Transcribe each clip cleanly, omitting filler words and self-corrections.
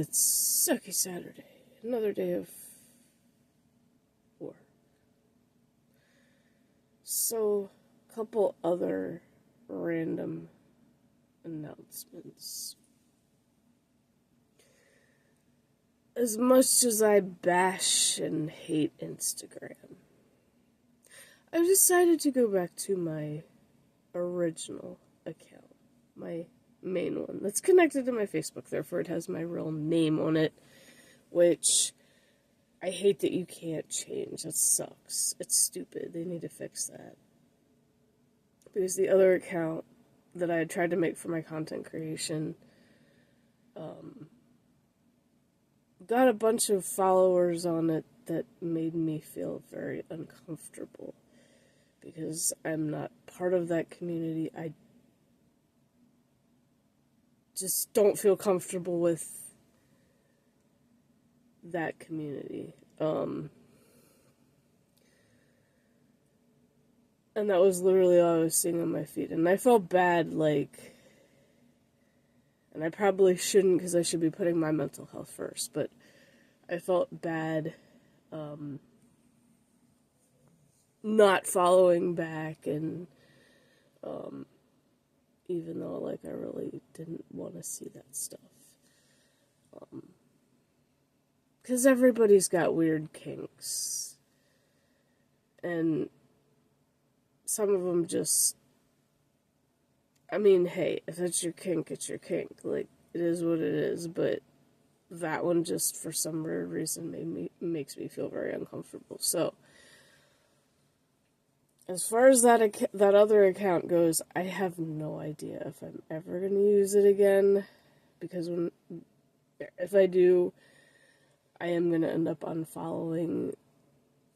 it's Sucky Saturday. Another day of work. So, a couple other random announcements. As much as I bash and hate Instagram, I've decided to go back to my original account, my main one that's connected to my Facebook, therefore it has my real name on it, which I hate that you can't change. That sucks. It's stupid. They need to fix that. Because the other account that I had tried to make for my content creation got a bunch of followers on it that made me feel very uncomfortable. Because I'm not part of that community. I just don't feel comfortable with that community. And that was literally all I was seeing on my feed. And I felt bad, like, and I probably shouldn't because I should be putting my mental health first, but I felt bad, not following back, and, even though, like, I really didn't want to see that stuff. Because everybody's got weird kinks. And some of them just, I mean, hey, if it's your kink, it's your kink. Like, it is what it is, but that one just, for some weird reason, makes me feel very uncomfortable. So, as far as that other account goes, I have no idea if I'm ever going to use it again, because if I do, I am going to end up unfollowing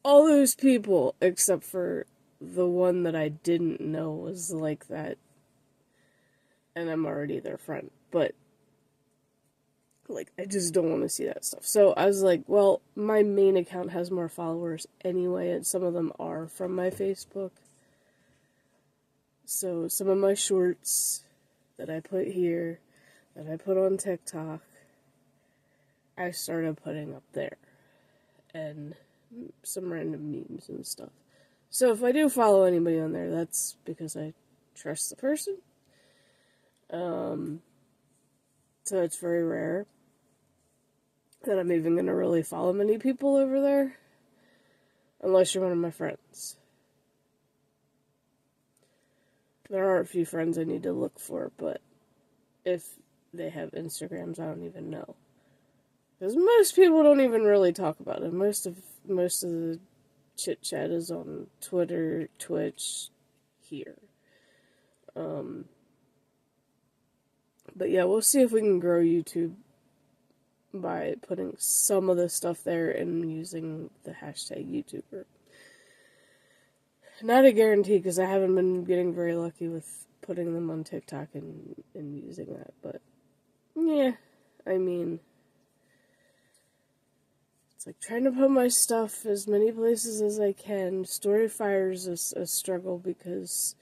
all those people, except for the one that I didn't know was like that, and I'm already their friend, but, like, I just don't want to see that stuff. So I was like, well, my main account has more followers anyway, and some of them are from my Facebook. So some of my shorts that I put here, that I put on TikTok, I started putting up there. And some random memes and stuff. So if I do follow anybody on there, that's because I trust the person. So it's very rare that I'm even going to really follow many people over there, unless you're one of my friends. There are a few friends I need to look for, but if they have Instagrams, I don't even know. Because most people don't even really talk about it. Most of the chit-chat is on Twitter, Twitch, here. But yeah, we'll see if we can grow YouTube by putting some of the stuff there and using the hashtag YouTuber. Not a guarantee, because I haven't been getting very lucky with putting them on TikTok and using that, but yeah, I mean, it's like trying to put my stuff as many places as I can. Storyfire is a struggle because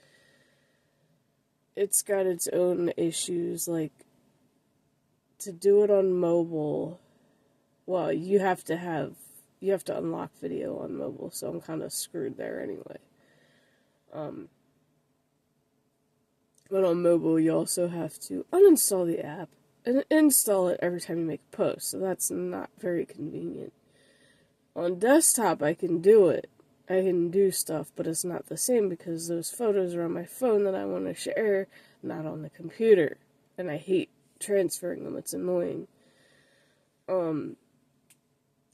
it's got its own issues, like, to do it on mobile, well, you have to unlock video on mobile, so I'm kind of screwed there anyway. But on mobile, you also have to uninstall the app and install it every time you make a post, so that's not very convenient. On desktop, I can do it. I can do stuff, but it's not the same because those photos are on my phone that I want to share, not on the computer. And I hate transferring them. It's annoying. I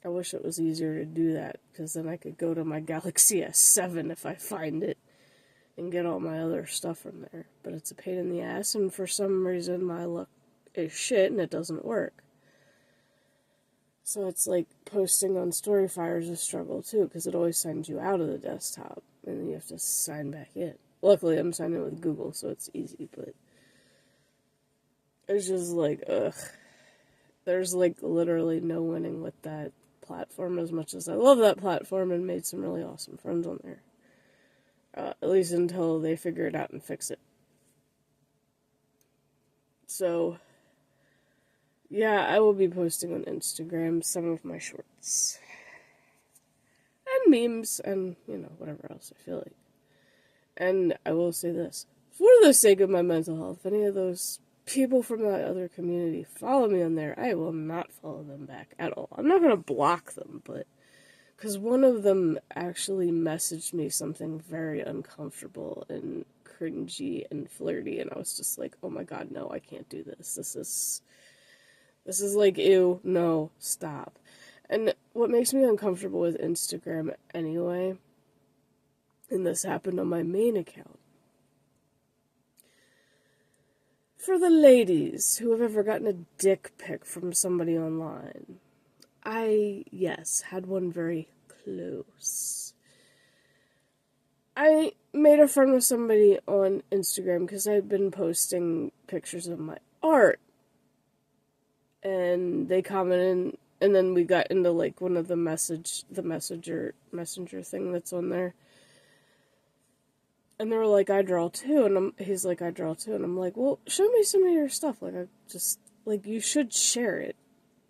wish it was easier to do that, because then I could go to my Galaxy S7 if I find it and get all my other stuff from there. But it's a pain in the ass, and for some reason my luck is shit and it doesn't work. So it's like posting on Storyfire is a struggle too, because it always signs you out of the desktop, and then you have to sign back in. Luckily, I'm signed in with Google, so it's easy, but it's just like, ugh. There's like literally no winning with that platform, as much as I love that platform and made some really awesome friends on there. At least until they figure it out and fix it. So, Yeah, I will be posting on Instagram some of my shorts. And memes, and, whatever else I feel like. And I will say this. For the sake of my mental health, if any of those people from that other community follow me on there, I will not follow them back at all. I'm not going to block them, but... Because one of them actually messaged me something very uncomfortable and cringy and flirty, and I was just like, oh my god, no, I can't do this. This is like, ew, no, stop. And what makes me uncomfortable with Instagram anyway, and this happened on my main account, for the ladies who have ever gotten a dick pic from somebody online, I, yes, had one very close. I made a friend with somebody on Instagram because I'd been posting pictures of my art. And they commented, and then we got into, like, one of the messenger thing that's on there. And they were like, I draw too, and he's like, I draw too, and I'm like, well, show me some of your stuff, like, you should share it.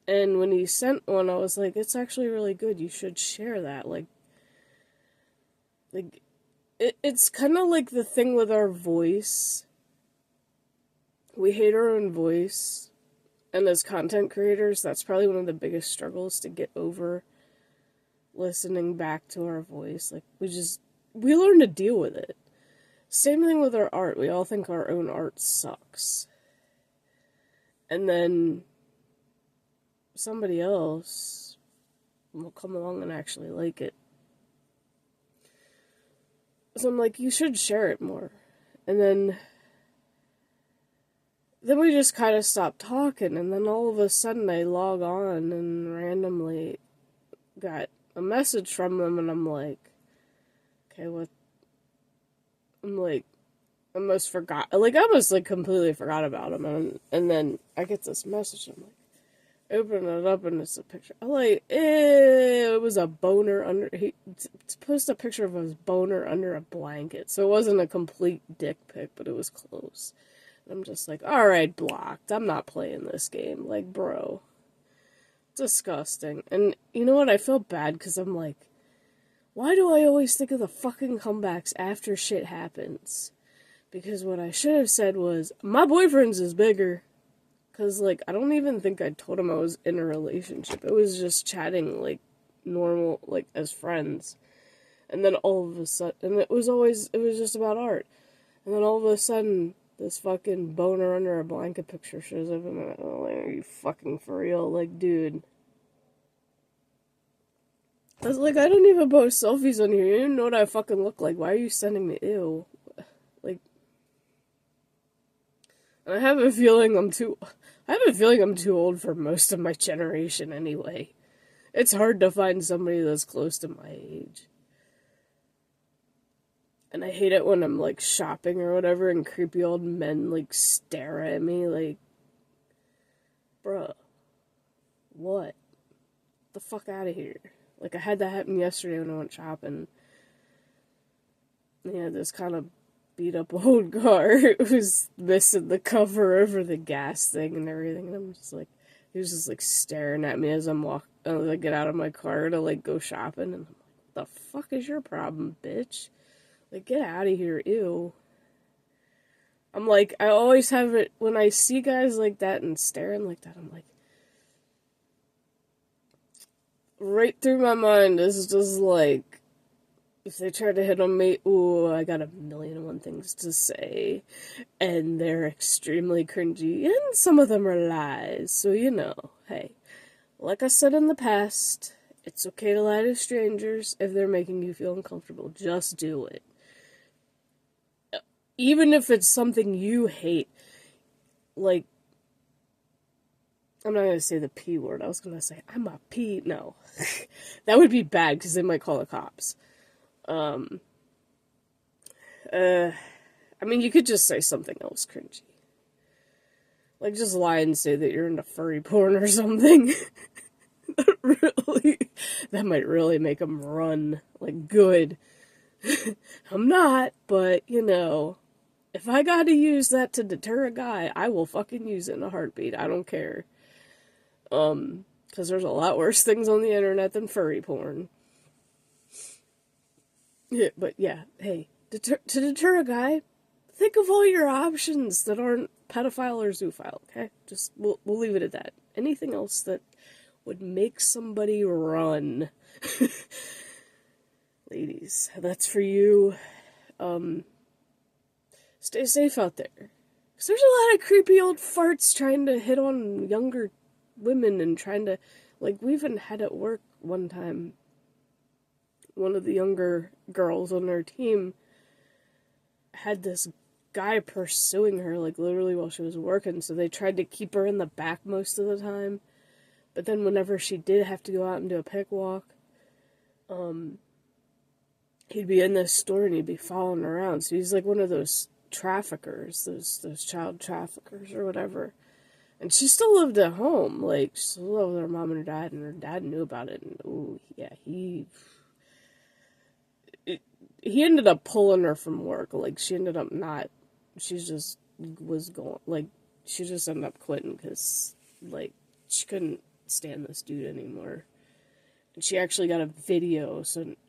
And when he sent one, I was like, it's actually really good, you should share that, it's kind of like the thing with our voice. We hate our own voice, and as content creators, that's probably one of the biggest struggles to get over, listening back to our voice. Like, we learn to deal with it. Same thing with our art, we all think our own art sucks. And then somebody else will come along and actually like it. So I'm like, you should share it more. And then we just kind of stopped talking, and then all of a sudden I log on and randomly got a message from them, and I'm like, okay, what? I'm like, I almost completely forgot about him, and then I get this message, I'm like, open it up, and it's a picture. I'm like, it was a boner under, he post a picture of his boner under a blanket, so it wasn't a complete dick pic, but it was close. And I'm just like, alright, blocked, I'm not playing this game, like, bro. Disgusting. And you know what, I feel bad, because I'm like, why do I always think of the fucking comebacks after shit happens? Because what I should have said was, my boyfriend's is bigger. Because, like, I don't even think I told him I was in a relationship. It was just chatting, like, normal, like, as friends. And then all of a sudden, and it was just about art. And then all of a sudden, this fucking boner under a blanket picture shows up, and I'm like, are you fucking for real? Like, dude. I was like, I don't even post selfies on here. You don't know what I fucking look like. Why are you sending me? Ew. Like, and I have a feeling I'm too old for most of my generation anyway. It's hard to find somebody that's close to my age. And I hate it when I'm, like, shopping or whatever, and creepy old men, like, stare at me, like, bruh, what? Get the fuck out of here. Like, I had that happen yesterday when I went shopping. Yeah, this kind of beat up old car. It was missing the cover over the gas thing and everything. And I'm just like, he was just like staring at me as I get out of my car to like go shopping. And I'm like, what the fuck is your problem, bitch? Like, get out of here, ew. I'm like, I always have it, when I see guys like that and staring like that, I'm like, right through my mind is just like, if they try to hit on me, ooh, I got a million and one things to say, and they're extremely cringy, and some of them are lies, so hey, like I said in the past, it's okay to lie to strangers if they're making you feel uncomfortable, just do it. Even if it's something you hate, like, I'm not going to say the P word. I was going to say, I'm a P. No. That would be bad, because they might call the cops. I mean, you could just say something else cringy. Like, just lie and say that you're into furry porn or something. That might really make them run. Like, good. I'm not, but, if I gotta use that to deter a guy, I will fucking use it in a heartbeat. I don't care. Because there's a lot worse things on the internet than furry porn. Yeah, but yeah, hey, to deter a guy, think of all your options that aren't pedophile or zoophile, okay? Just, we'll leave it at that. Anything else that would make somebody run. Ladies, that's for you. Stay safe out there. Because there's a lot of creepy old farts trying to hit on younger women and trying to, like, we even had at work one time, one of the younger girls on our team had this guy pursuing her, like, literally while she was working, so they tried to keep her in the back most of the time. But then whenever she did have to go out and do a pick walk, he'd be in this store and he'd be following her around. So he's like one of those traffickers, those child traffickers or whatever. And she still lived at home. Like, she still lived with her mom and her dad knew about it. And, ooh, yeah, he ended up pulling her from work. Like, she ended up she just was going, like, she just ended up quitting because, like, she couldn't stand this dude anymore. And she actually got a video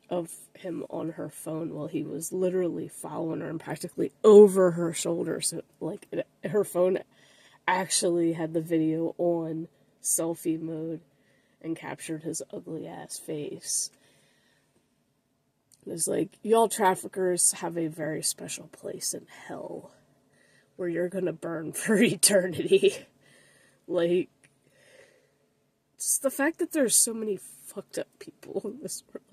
of him on her phone while he was literally following her and practically over her shoulder. So, like, her phone actually had the video on selfie mode and captured his ugly ass face. It's like, y'all traffickers have a very special place in hell where you're gonna burn for eternity. Like, just the fact that there's so many fucked up people in this world.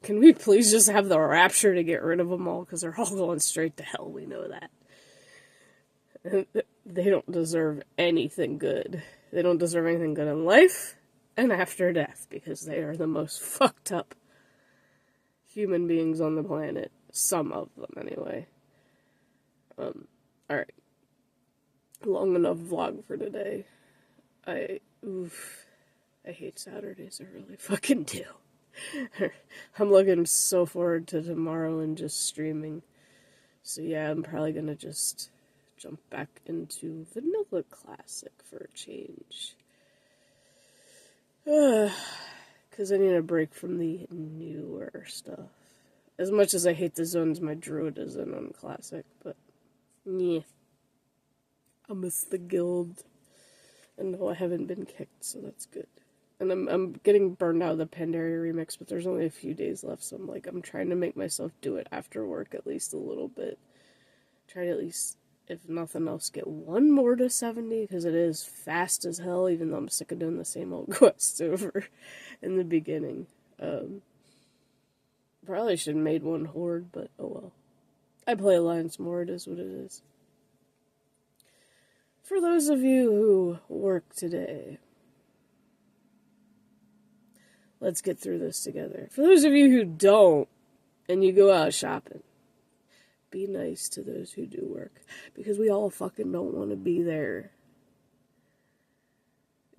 Can we please just have the rapture to get rid of them all? Because they're all going straight to hell, we know that. And they don't deserve anything good. They don't deserve anything good in life and after death, because they are the most fucked up human beings on the planet. Some of them, anyway. Alright. Long enough vlog for today. I hate Saturdays, I really fucking do. I'm looking so forward to tomorrow and just streaming. So yeah, I'm probably gonna just jump back into Vanilla Classic for a change. Because I need a break from the newer stuff. As much as I hate the zones my druid is in on Classic, but yeah. I miss the guild. And no, I haven't been kicked, so that's good. And I'm getting burned out of the Pandaria remix, but there's only a few days left, so I'm trying to make myself do it after work at least a little bit. Try to at least, if nothing else, get one more to 70, because it is fast as hell, even though I'm sick of doing the same old quests over in the beginning. Probably should have made one horde, but oh well. I play Alliance more, it is what it is. For those of you who work today, let's get through this together. For those of you who don't, and you go out shopping, be nice to those who do work, because we all fucking don't want to be there.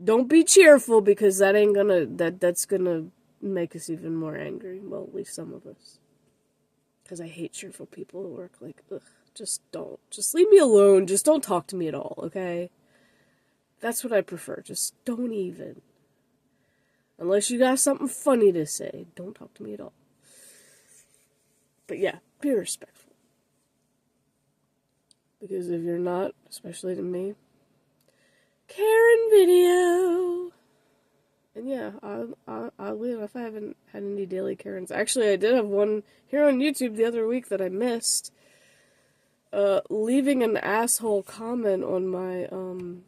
Don't be cheerful, because that's gonna make us even more angry. Well, at least some of us. Because I hate cheerful people at work. Like, ugh, just don't. Just leave me alone. Just don't talk to me at all, okay? That's what I prefer. Just don't even. Unless you got something funny to say, don't talk to me at all. But yeah, be respectful. Because if you're not, especially to me, Karen video. And yeah, oddly enough, I haven't had any daily Karens. Actually, I did have one here on YouTube the other week that I missed. Leaving an asshole comment on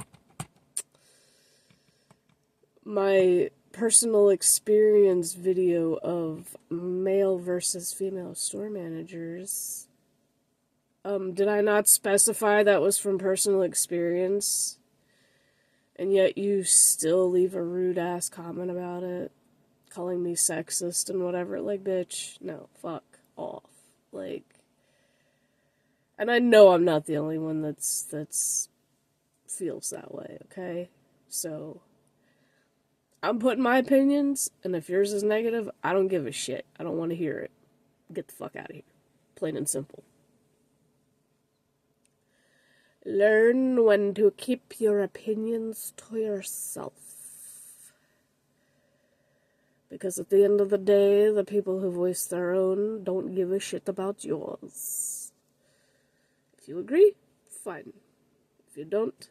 my personal experience video of male versus female store managers. Did I not specify that was from personal experience? And yet you still leave a rude-ass comment about it, calling me sexist and whatever. Like, bitch, no, fuck off. Like, and I know I'm not the only one that's feels that way, okay? So, I'm putting my opinions, and if yours is negative, I don't give a shit. I don't want to hear it. Get the fuck out of here. Plain and simple. Learn when to keep your opinions to yourself. Because at the end of the day, the people who voice their own don't give a shit about yours. If you agree, fine. If you don't,